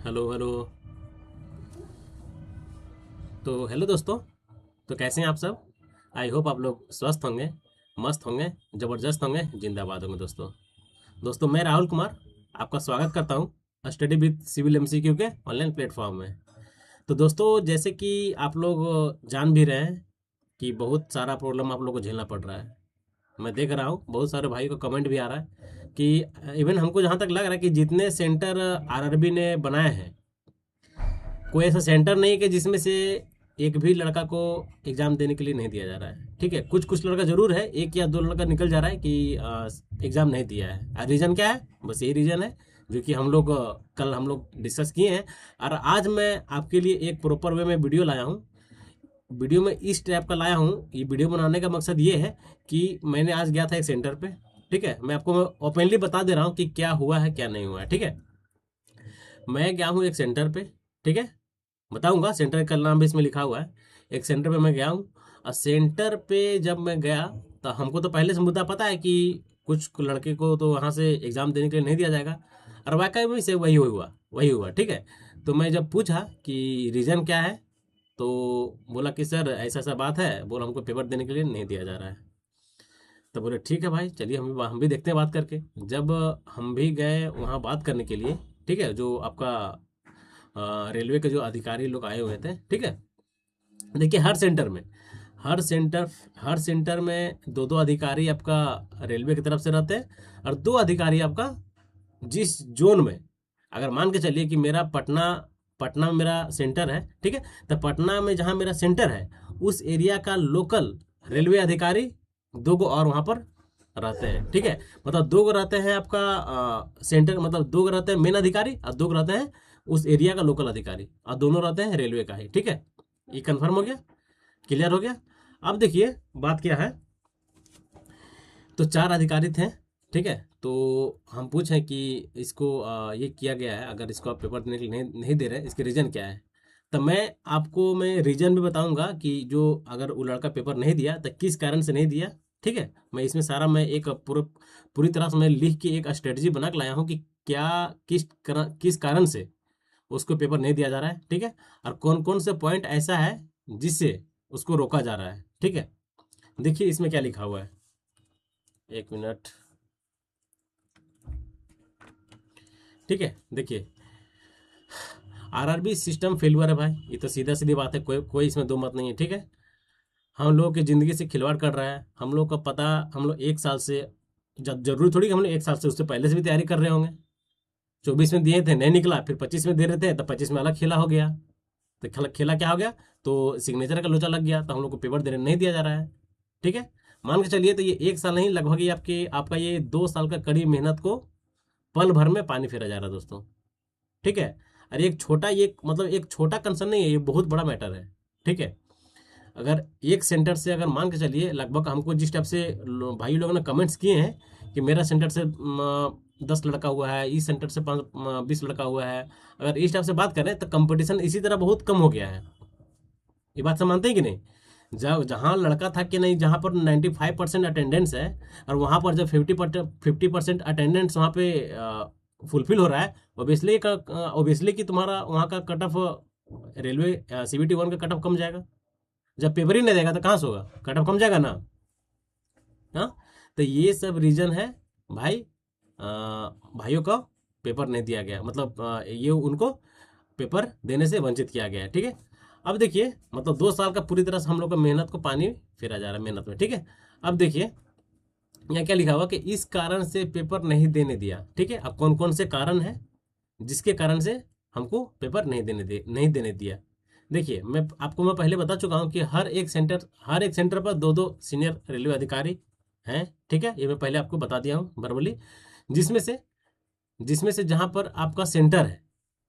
Hello hello. तो hello दोस्तों। तो कैसे हैं आप सब? आई होप आप लोग स्वस्थ होंगे, मस्त होंगे, ज़बरदस्त होंगे, जिंदाबाद होंगे दोस्तों। दोस्तों मैं राहुल कुमार आपका स्वागत करता हूं स्टडी विद सिविल एमसीक्यू के ऑनलाइन प्लेटफॉर्म में। तो दोस्तों जैसे कि आप लोग जान भी रहे हैं कि बहुत सारा प्रॉब्लम आप लोग को झेलना पड़ रहा है। मैं देख रहा हूँ बहुत सारे भाई को कमेंट भी आ रहा है कि इवन हमको जहाँ तक लग रहा है कि जितने सेंटर आरआरबी ने बनाए हैं, कोई ऐसा सेंटर नहीं है कि जिसमें से एक भी लड़का को एग्ज़ाम देने के लिए नहीं दिया जा रहा है। ठीक है, कुछ कुछ लड़का ज़रूर है, एक या दो लड़का निकल जा रहा है कि एग्ज़ाम नहीं दिया है। रीज़न क्या है? बस यही रीज़न है जो कि हम लोग कल हम लोग डिस्कस किए हैं। और आज मैं आपके लिए एक प्रॉपर वे में वीडियो लाया हूँ। वीडियो में इस टाइप का लाया हूँ, ये वीडियो बनाने का मकसद ये है कि मैंने आज गया था एक सेंटर पे। ठीक है, मैं आपको ओपनली बता दे रहा हूँ कि क्या हुआ है क्या नहीं हुआ है। ठीक है, मैं गया हूँ एक सेंटर पे। ठीक है, बताऊंगा सेंटर का नाम भी इसमें लिखा हुआ है। एक सेंटर पे मैं गया हूँ और सेंटर पे जब मैं गया तो हमको तो पहले से मुद्दा पता है कि कुछ लड़के को तो वहाँ से एग्ज़ाम देने के लिए नहीं दिया जाएगा। और वाकई में से वही हुआ। ठीक है, तो मैं जब पूछा कि रीज़न क्या है, तो बोला कि सर ऐसा ऐसा बात है, बोला हमको पेपर देने के लिए नहीं दिया जा रहा है। तो बोले ठीक है भाई, चलिए हम भी देखते हैं बात करके। जब हम भी गए वहाँ बात करने के लिए, ठीक है, जो आपका रेलवे के जो अधिकारी लोग आए हुए थे। ठीक है, देखिए हर सेंटर में दो दो अधिकारी आपका रेलवे की तरफ से रहते हैं और दो अधिकारी आपका जिस जोन में, अगर मान के चलिए कि मेरा पटना पटना में मेरा सेंटर है। ठीक है, तो पटना में जहाँ मेरा सेंटर है उस एरिया का लोकल रेलवे अधिकारी दो गो और वहाँ पर रहते हैं। ठीक है, मतलब दो गो रहते हैं आपका सेंटर, मतलब दो गो रहते हैं मेन अधिकारी और दो गो रहते हैं उस एरिया का लोकल अधिकारी, और दोनों रहते हैं रेलवे का ही। ठीक है, ये कंफर्म हो गया, क्लियर हो गया। अब देखिए बात क्या है। तो चार अधिकारी थे। ठीक है, तो हम पूछें कि इसको ये किया गया है, अगर इसको आप पेपर देने के लिए नहीं दे रहे, इसके रीज़न क्या है। तो मैं रीज़न भी बताऊंगा कि जो अगर वो लड़का पेपर नहीं दिया तो किस कारण से नहीं दिया। ठीक है, मैं इसमें सारा मैं एक पूरी तरह से मैं लिख के एक स्ट्रेटजी बना के लाया हूँ कि क्या किस कारण से उसको पेपर नहीं दिया जा रहा है। ठीक है, और कौन कौन से पॉइंट ऐसा है जिससे उसको रोका जा रहा है। ठीक है, देखिए इसमें क्या लिखा हुआ है, एक मिनट। ठीक है, देखिए आरआरबी सिस्टम फेलुअर है भाई, ये तो सीधा सीधी बात है, कोई कोई इसमें दो मत नहीं है। ठीक है, हम लोगों की ज़िंदगी से खिलवाड़ कर रहा है। हम लोग का पता, हम लोग एक साल से, जब जरूरी थोड़ी कि हम लोग एक साल से, उससे पहले से भी तैयारी कर रहे होंगे। 24 में दिए थे नहीं निकला, फिर 25 में दे रहे थे तो 25 में अलग खेला हो गया। तो खेला क्या हो गया, तो सिग्नेचर का लोचा लग गया, तो हम लोग को पेपर देने नहीं दिया जा रहा है। ठीक है, मान के चलिए तो ये एक साल नहीं, लगभग ये आपका ये 2 साल का कड़ी मेहनत को पल भर में पानी फेरा जा रहा है दोस्तों। ठीक है, अरे एक छोटा, ये मतलब एक छोटा कंसर्न नहीं है, ये बहुत बड़ा मैटर है। ठीक है, अगर एक सेंटर से, अगर मान के चलिए लगभग हमको जिस टाइप से भाई लोगों ने कमेंट्स किए हैं कि मेरा सेंटर से 10 लड़का हुआ है, इस सेंटर से 20 लड़का हुआ है, अगर इस टाइप से बात करें तो कंपटीशन इसी तरह बहुत कम हो गया है। ये बात सब मानते हैं कि नहीं? जहाँ लड़का था कि नहीं, जहाँ पर 95% अटेंडेंस है, और वहाँ पर जब 50% अटेंडेंस वहाँ पे फुलफिल हो रहा है, ओबियसली कि तुम्हारा वहाँ का कट ऑफ, रेलवे CBT 1 का कट ऑफ कम जाएगा। जब पेपर ही नहीं देगा तो कहाँ से होगा, कट ऑफ कम जाएगा ना। हाँ, तो ये सब रीजन है भाई। भाइयों का पेपर नहीं दिया गया, मतलब ये उनको पेपर देने से वंचित किया गया है। ठीक है, अब देखिए मतलब 2 साल का पूरी तरह से हम लोग का मेहनत को पानी फेरा जा रहा है मेहनत में। ठीक है, अब देखिए यहाँ क्या लिखा हुआ कि इस कारण से पेपर नहीं देने दिया। ठीक है, अब कौन कौन से कारण है जिसके कारण से हमको पेपर नहीं देने दिया। देखिए मैं पहले बता चुका हूँ कि हर एक सेंटर पर दो दो सीनियर रेलवे अधिकारी हैं। ठीक है, ये मैं पहले आपको बता दिया हूँ वर्बली। जिसमें से जिसमें से जहाँ पर आपका सेंटर है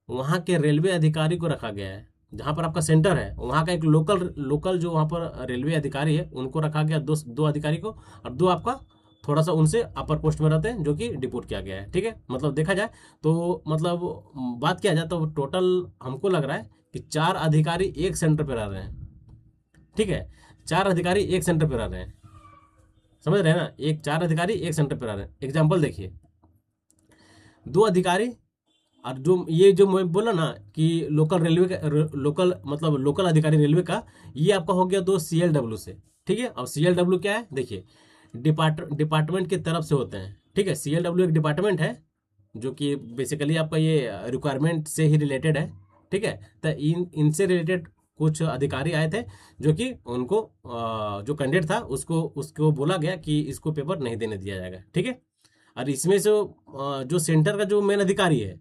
वहाँ के रेलवे अधिकारी को रखा गया है। जहाँ पर आपका सेंटर है वहाँ का एक लोकल लोकल जो वहाँ पर रेलवे अधिकारी है उनको रखा गया, दो दो अधिकारी को, और दो आपका थोड़ा सा उनसे अपर पोस्ट में रहते हैं जो कि डिपोट किया गया है। ठीक है, मतलब देखा जाए तो, मतलब बात किया जाए तो टोटल हमको लग रहा है कि 4 अधिकारी एक सेंटर पर रह रहे हैं। ठीक है, 4 अधिकारी एक सेंटर पर रह रहे हैं, समझ रहे हैं ना, 4 अधिकारी एक सेंटर पर रह रहे हैं। एग्जाम्पल देखिए, 2 अधिकारी और जो ये जो मैं बोला ना कि लोकल रेलवे का लोकल मतलब लोकल अधिकारी रेलवे का, ये आपका हो गया दो CLW से। ठीक है, और CLW क्या है देखिए, डिपार्टमेंट की तरफ से होते हैं। ठीक है, CLW एक डिपार्टमेंट है जो कि बेसिकली आपका ये रिक्वायरमेंट से ही रिलेटेड है। ठीक है, तो इनसे रिलेटेड कुछ अधिकारी आए थे जो कि उनको जो कैंडिडेट था उसको उसको बोला गया कि इसको पेपर नहीं देने दिया जाएगा। ठीक है, और इसमें से जो सेंटर का जो मेन अधिकारी है,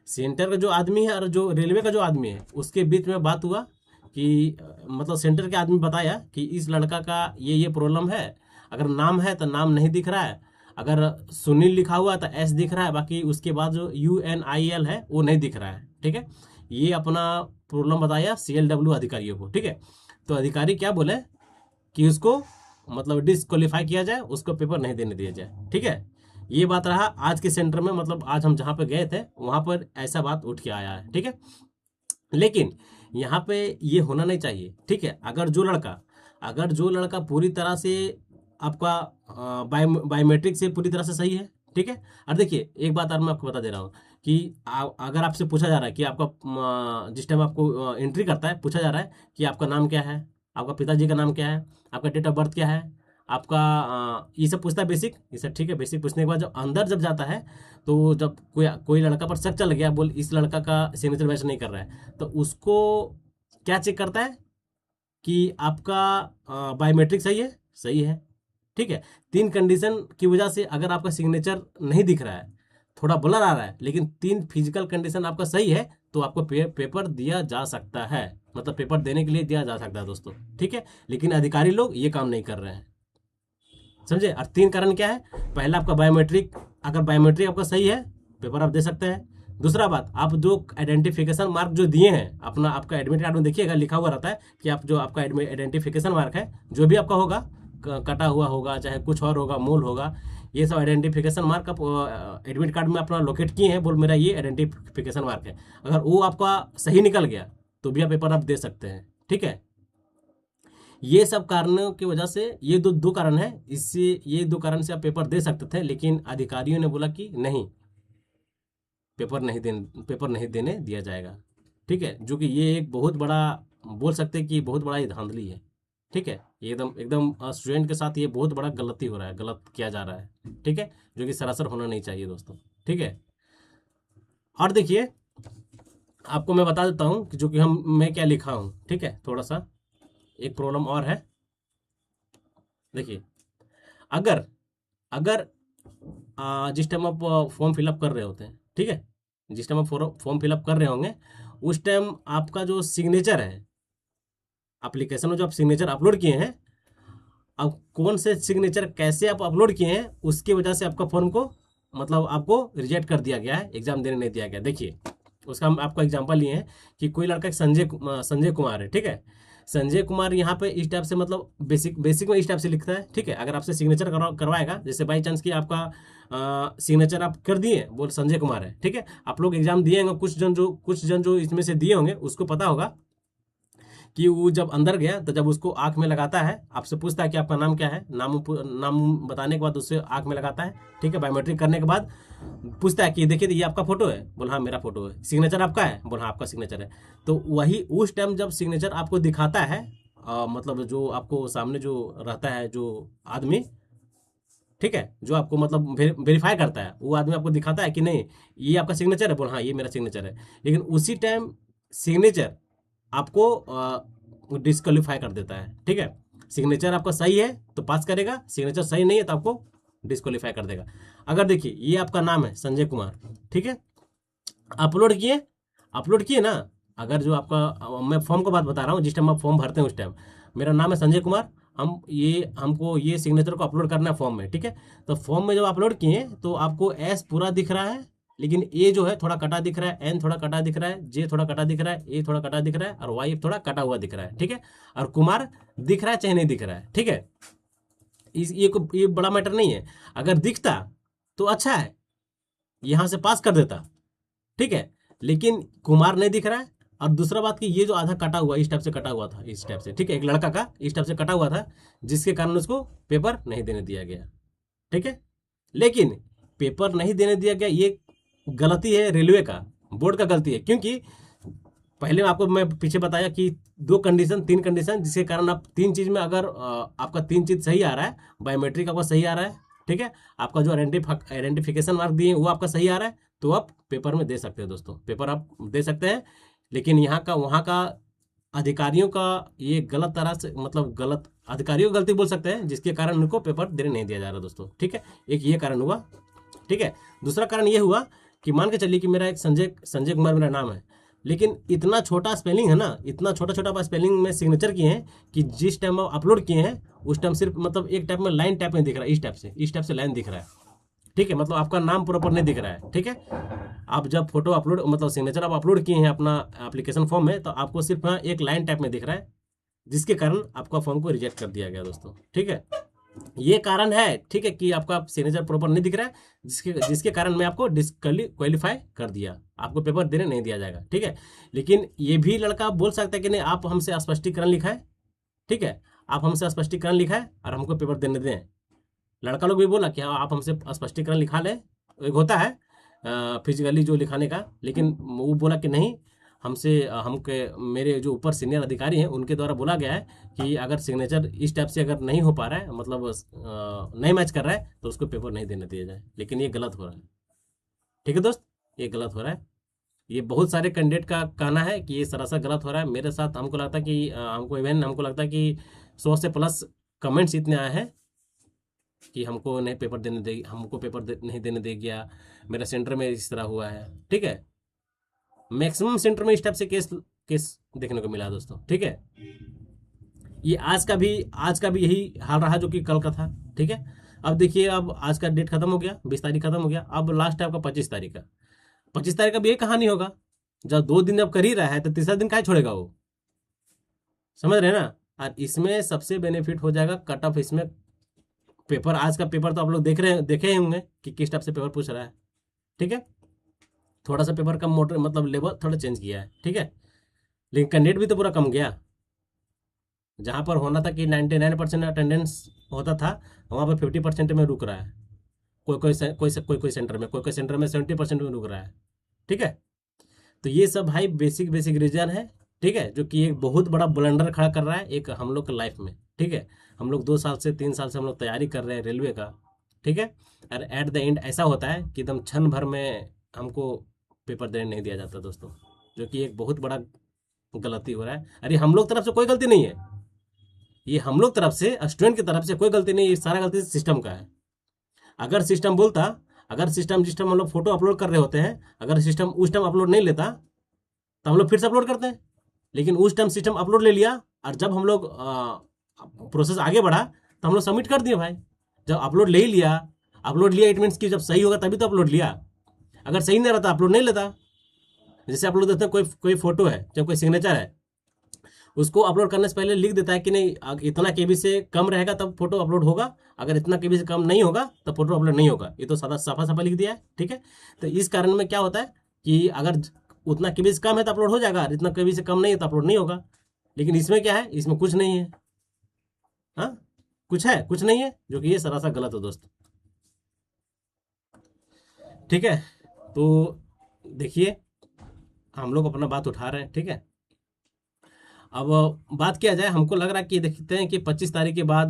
सेंटर का जो आदमी है और जो रेलवे का जो आदमी है, उसके बीच में बात हुआ कि मतलब सेंटर के आदमी बताया कि इस लड़का का ये प्रॉब्लम है। अगर नाम है तो नाम नहीं दिख रहा है, अगर सुनील लिखा हुआ है तो S दिख रहा है, बाकी उसके बाद जो UNIL है वो नहीं दिख रहा है। ठीक है, ये अपना प्रॉब्लम बताया CLW अधिकारियों को। ठीक है, तो अधिकारी क्या बोले कि उसको मतलब डिसक्वालीफाई किया जाए, उसको पेपर नहीं देने दिया जाए। ठीक है, ये बात रहा आज के सेंटर में, मतलब आज हम जहाँ पे गए थे वहाँ पर ऐसा बात उठ के आया है। ठीक है, लेकिन यहाँ पे ये होना नहीं चाहिए। ठीक है, अगर जो लड़का पूरी तरह से आपका बायोमेट्रिक से पूरी तरह से सही है। ठीक है, और देखिए एक बात और मैं आपको बता दे रहा हूँ कि अगर आपसे पूछा जा रहा है कि आपका जिस टाइम आपको एंट्री करता है पूछा जा रहा है कि आपका नाम क्या है, आपका पिताजी का नाम क्या है, आपका डेट ऑफ बर्थ क्या है, आपका ये सब पूछता है बेसिक, ये सब। ठीक है, बेसिक पूछने के बाद जब अंदर जब जाता है तो जब कोई कोई लड़का पर शक चल गया, बोल इस लड़का का सिग्नेचर मैच नहीं कर रहा है, तो उसको क्या चेक करता है कि आपका बायोमेट्रिक सही है, सही है। ठीक है, 3 कंडीशन की वजह से अगर आपका सिग्नेचर नहीं दिख रहा है, थोड़ा ब्लर आ रहा है, लेकिन 3 फिजिकल कंडीशन आपका सही है तो आपको पेपर दिया जा सकता है, मतलब पेपर देने के लिए दिया जा सकता है दोस्तों। ठीक है, लेकिन अधिकारी लोग ये काम नहीं कर रहे हैं, समझे। और 3 कारण क्या है, पहला आपका बायोमेट्रिक, अगर बायोमेट्रिक आपका सही है पेपर आप दे सकते हैं। दूसरा बात, आप जो आइडेंटिफिकेशन मार्क जो दिए हैं अपना, आपका एडमिट कार्ड में देखिएगा लिखा हुआ रहता है कि आप जो आपका आइडेंटिफिकेशन मार्क है जो भी आपका होगा, कटा हुआ होगा चाहे कुछ और होगा, मूल होगा, ये सब आइडेंटिफिकेशन मार्क आप एडमिट कार्ड में अपना लोकेट किए हैं, बोल मेरा ये आइडेंटिफिकेशन मार्क है, अगर वो आपका सही निकल गया तो भी आप पेपर आप दे सकते हैं। ठीक है, ये सब कारणों की वजह से, ये दो कारण है, इससे ये 2 कारण से आप पेपर दे सकते थे, लेकिन अधिकारियों ने बोला कि नहीं, पेपर नहीं देने दिया जाएगा। ठीक है, जो कि ये एक बहुत बड़ा, बोल सकते हैं कि बहुत बड़ा ये धांधली है। ठीक है, ये एकदम एकदम स्टूडेंट के साथ ये बहुत बड़ा गलती हो रहा है, गलत किया जा रहा है। ठीक है, जो कि सरासर होना नहीं चाहिए दोस्तों। ठीक है, और देखिए आपको मैं बता देता हूँ कि जो कि मैं क्या लिखा हूँ। ठीक है, थोड़ा सा एक प्रॉब्लम और है, देखिए अगर अगर जिस टाइम आप फॉर्म फिलअप कर रहे होते हैं, ठीक है, जिस टाइम आप फॉर्म फिलअप कर रहे होंगे उस टाइम आपका जो सिग्नेचर है एप्लीकेशन में, जो आप सिग्नेचर अपलोड किए हैं, अब कौन से सिग्नेचर कैसे आप अपलोड किए हैं उसकी वजह से आपका फॉर्म को मतलब आपको रिजेक्ट कर दिया गया है, एग्जाम देने नहीं दिया गया। देखिए उसका हम आपको एग्जांपल लिए हैं कि कोई लड़का संजय कुमार है। ठीक है, संजय कुमार यहाँ पे इस टाइप से मतलब बेसिक में इस टाइप से लिखता है। ठीक है, अगर आपसे सिग्नेचर करवाएगा, जैसे बाई चांस कि आपका सिग्नेचर आप कर दिए, बोल संजय कुमार है। ठीक है, आप लोग एग्जाम दिए होंगे, कुछ जन जो इसमें से दिए होंगे उसको पता होगा कि वो जब अंदर गया तो जब उसको आंख में लगाता है, आपसे पूछता है कि आपका नाम क्या है, नाम बताने के बाद उससे आंख में लगाता है। ठीक है, बायोमेट्रिक करने के बाद पूछता है कि देखिए ये आपका फोटो है, बोल हाँ मेरा फोटो है, सिग्नेचर आपका है, बोल हाँ आपका सिग्नेचर है। तो वही उस टाइम जब सिग्नेचर आपको दिखाता है, मतलब जो आपको सामने जो रहता है जो आदमी, ठीक है, जो आपको मतलब वेरीफाई करता है, वो आदमी आपको दिखाता है कि नहीं ये आपका सिग्नेचर है, बोल हाँ ये मेरा सिग्नेचर है, लेकिन उसी टाइम सिग्नेचर आपको डिस्क्वालीफाई कर देता है। ठीक है, सिग्नेचर आपका सही है तो पास करेगा, सिग्नेचर सही नहीं है तो आपको डिस्क्वालीफाई कर देगा। अगर देखिए ये आपका नाम है संजय कुमार, ठीक है, अपलोड किए ना, अगर जो आपका मैं फॉर्म का बात बता रहा हूँ, जिस टाइम आप फॉर्म भरते हैं उस टाइम मेरा नाम है संजय कुमार, हमको ये सिग्नेचर को अपलोड करना है फॉर्म में। ठीक है, तो फॉर्म में जब अपलोड किए तो आपको एस पूरा दिख रहा है, लेकिन ए जो है थोड़ा कटा दिख रहा है, एन थोड़ा कटा दिख रहा है, जे थोड़ा कटा दिख रहा है, ए थोड़ा कटा दिख रहा है, और वाई थोड़ा कटा हुआ दिख रहा है। ठीक है, और कुमार दिख रहा है चाहे नहीं दिख रहा है। ठीक है, ये बड़ा मैटर नहीं है, अगर दिखता तो अच्छा है, यहां से पास कर देता। ठीक है, लेकिन कुमार नहीं दिख रहा है, और दूसरा बात कि ये जो आधा कटा हुआ इस टाइप से कटा हुआ था, इस टाइप से, ठीक है, एक लड़का का इस टाइप से कटा हुआ था, जिसके कारण उसको पेपर नहीं देने दिया गया। ठीक है, लेकिन पेपर नहीं देने दिया गया ये गलती है रेलवे का, बोर्ड का गलती है। क्योंकि पहले आपको मैं पीछे बताया कि 3 कंडीशन जिसके कारण आप 3 चीज में अगर आपका 3 चीज सही आ रहा है, बायोमेट्रिक आपका सही आ रहा है, ठीक है, आपका जो आइडेंटिफिकेशन मार्क दिए वो आपका सही आ रहा है, तो आप पेपर में दे सकते हैं दोस्तों, पेपर आप दे सकते हैं। लेकिन यहाँ का वहाँ का अधिकारियों का ये गलत तरह से, मतलब गलत अधिकारियों की गलती बोल सकते हैं, जिसके कारण उनको पेपर देने नहीं दिया जा रहा दोस्तों, ठीक है। एक ये कारण हुआ, ठीक है। दूसरा कारण ये हुआ कि मान के चलिए कि मेरा एक संजय कुमार मेरा नाम है, लेकिन इतना छोटा स्पेलिंग है ना, इतना छोटा छोटा स्पेलिंग में सिग्नेचर किए हैं कि जिस टाइम आप अपलोड किए हैं उस टाइम सिर्फ मतलब एक टाइप में लाइन टाइप में दिख रहा है, इस टाइप से लाइन दिख रहा है, ठीक है, मतलब आपका नाम प्रॉपर नहीं दिख रहा है, ठीक है। आप जब फोटो अपलोड मतलब सिग्नेचर आप अपलोड किए हैं अपना एप्लीकेशन फॉर्म में, तो आपको सिर्फ यहाँ एक लाइन टाइप में दिख रहा है, जिसके कारण आपका फॉर्म को रिजेक्ट कर दिया गया दोस्तों, ठीक है। ये कारण है, ठीक है, कि आपका सिग्नेचर प्रॉपर नहीं दिख रहा है, जिसके कारण मैं आपको डिस्क्वालीफाई कर दिया, आपको पेपर देने नहीं दिया जाएगा, ठीक है। लेकिन ये भी लड़का बोल सकता है कि नहीं, आप हमसे स्पष्टीकरण लिखा है, ठीक है, आप हमसे स्पष्टीकरण लिखा है और हमको पेपर देने दें। लड़का लोग भी बोला कि हाँ आप हमसे स्पष्टीकरण लिखा लें, एक होता है फिजिकली जो लिखाने का, लेकिन वो बोला कि नहीं, हमके मेरे जो ऊपर सीनियर अधिकारी हैं उनके द्वारा बोला गया है कि अगर सिग्नेचर इस टाइप से अगर नहीं हो पा रहा है, मतलब नहीं मैच कर रहा है, तो उसको पेपर नहीं देने दिया जाए। लेकिन ये गलत हो रहा है, ठीक है दोस्त, ये गलत हो रहा है। ये बहुत सारे कैंडिडेट का कहना है कि ये सरासर गलत हो रहा है। मेरे साथ हमको लगता है कि हमको लगता है कि 100 से प्लस कमेंट्स इतने आए हैं कि हमको नहीं पेपर देने दे, हमको पेपर नहीं देने दे गया, मेरा सेंटर में इस तरह हुआ है, ठीक है। मैक्सिमम सेंटर में इस टाइप से केस देखने को मिला दोस्तों, ठीक है। ये आज का भी यही हाल रहा जो कि कल का था, ठीक है। अब देखिए, अब आज का डेट खत्म हो गया, 20 तारीख खत्म हो गया, अब लास्ट है आपका 25 तारीख का। 25 तारीख का भी यही कहानी होगा। जब 2 दिन अब कर ही रहा है तो तीसरा दिन काहे छोड़ेगा वो, समझ रहे हैं ना। और इसमें सबसे बेनिफिट हो जाएगा कट ऑफ, इसमें पेपर, आज का पेपर तो आप लोग देखे होंगे कि किस टाइप से पेपर पूछ रहा है, ठीक है। थोड़ा सा पेपर का मोटर मतलब लेवल थोड़ा चेंज किया है, ठीक है। लेकिन कैंडिडेट भी तो पूरा कम गया। जहाँ पर होना था कि 99% अटेंडेंस होता था, वहाँ पर 50% में रुक रहा है। कोई सेंटर में 70% में रुक रहा है, ठीक है। तो ये सब भाई बेसिक रीजन है, ठीक है, जो कि एक बहुत बड़ा ब्लंडर खड़ा कर रहा है एक हम लोग के लाइफ में, ठीक है। हम लोग 2 साल से 3 साल से हम लोग तैयारी कर रहे हैं रेलवे का, ठीक है। और एट द एंड ऐसा होता है कि एकदम क्षण भर में हमको पेपर देने नहीं दिया जाता दोस्तों, जो कि एक बहुत बड़ा गलती हो रहा है। अरे हम लोग तरफ से कोई गलती नहीं है, ये हम लोग तरफ से, स्टूडेंट की तरफ से कोई गलती नहीं है, ये सारा गलती सिस्टम का है। अगर सिस्टम बोलता, अगर सिस्टम जिस टाइम हम लोग फोटो अपलोड कर रहे होते हैं, अगर सिस्टम उस टाइम अपलोड नहीं लेता तो हम लोग फिर से अपलोड करते हैं। लेकिन उस टाइम सिस्टम अपलोड ले लिया, और जब हम लोग प्रोसेस आगे बढ़ा तो हम लोग सबमिट कर दिए भाई। जब अपलोड ले ही लिया, अपलोड लिया इट मीन्स कि जब सही होगा तभी तो अपलोड लिया, अगर सही नहीं रहता अपलोड नहीं लेता। जैसे अपलोड देते हैं, कोई फोटो है, जब कोई सिग्नेचर है, उसको अपलोड करने से पहले लिख देता है कि नहीं इतना केबी से कम रहेगा तब फोटो अपलोड होगा, अगर इतना केबी से कम नहीं होगा तब फोटो अपलोड नहीं होगा। ये तो सादा साफा लिख दिया है, ठीक है। तो इस कारण में क्या होता है कि अगर उतना केबी से कम है तो अपलोड हो जाएगा, इतना केबी से कम नहीं है तो अपलोड नहीं होगा। लेकिन इसमें क्या है, इसमें कुछ नहीं है, हाँ कुछ है कुछ नहीं है, जो कि ये सरासर गलत है दोस्त, ठीक है। तो देखिए, हम लोग अपना बात उठा रहे हैं, ठीक है। अब बात किया जाए, हमको लग रहा है कि देखते हैं कि 25 तारीख के बाद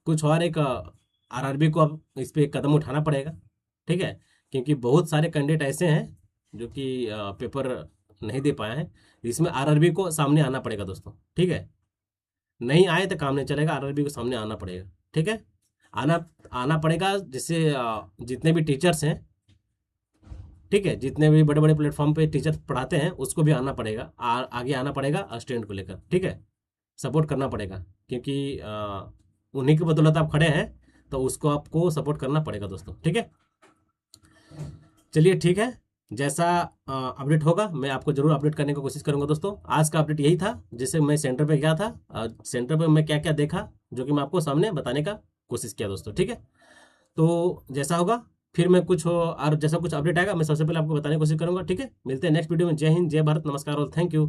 कुछ और एक आरआरबी को अब इस पर कदम उठाना पड़ेगा, ठीक है। क्योंकि बहुत सारे कैंडिडेट ऐसे हैं जो कि पेपर नहीं दे पाए हैं, इसमें आरआरबी को सामने आना पड़ेगा दोस्तों, ठीक है। नहीं आए तो काम नहीं चलेगा, आरआरबी को सामने आना पड़ेगा, ठीक है। आना पड़ेगा, जिससे जितने भी टीचर्स हैं, ठीक है, जितने भी बड़े बड़े प्लेटफॉर्म पे टीचर पढ़ाते हैं उसको भी आना पड़ेगा, आगे आना पड़ेगा स्टूडेंट को लेकर, ठीक है। सपोर्ट करना पड़ेगा, क्योंकि उन्हीं की बदौलत आप खड़े हैं, तो उसको आपको सपोर्ट करना पड़ेगा दोस्तों, ठीक है। चलिए ठीक है, जैसा अपडेट होगा मैं आपको जरूर अपडेट करने की कोशिश करूंगा दोस्तों। आज का अपडेट यही था, जिससे मैं सेंटर पे गया था, सेंटर पे मैं क्या क्या देखा, जो कि मैं आपको सामने बताने का कोशिश किया दोस्तों, ठीक है। तो जैसा होगा फिर मैं कुछ हो और जैसा कुछ अपडेट आएगा मैं सबसे पहले आपको बताने की कोशिश करूंगा, ठीक है। मिलते हैं नेक्स्ट वीडियो में। जय हिंद, जय भारत, नमस्कार और थैंक यू।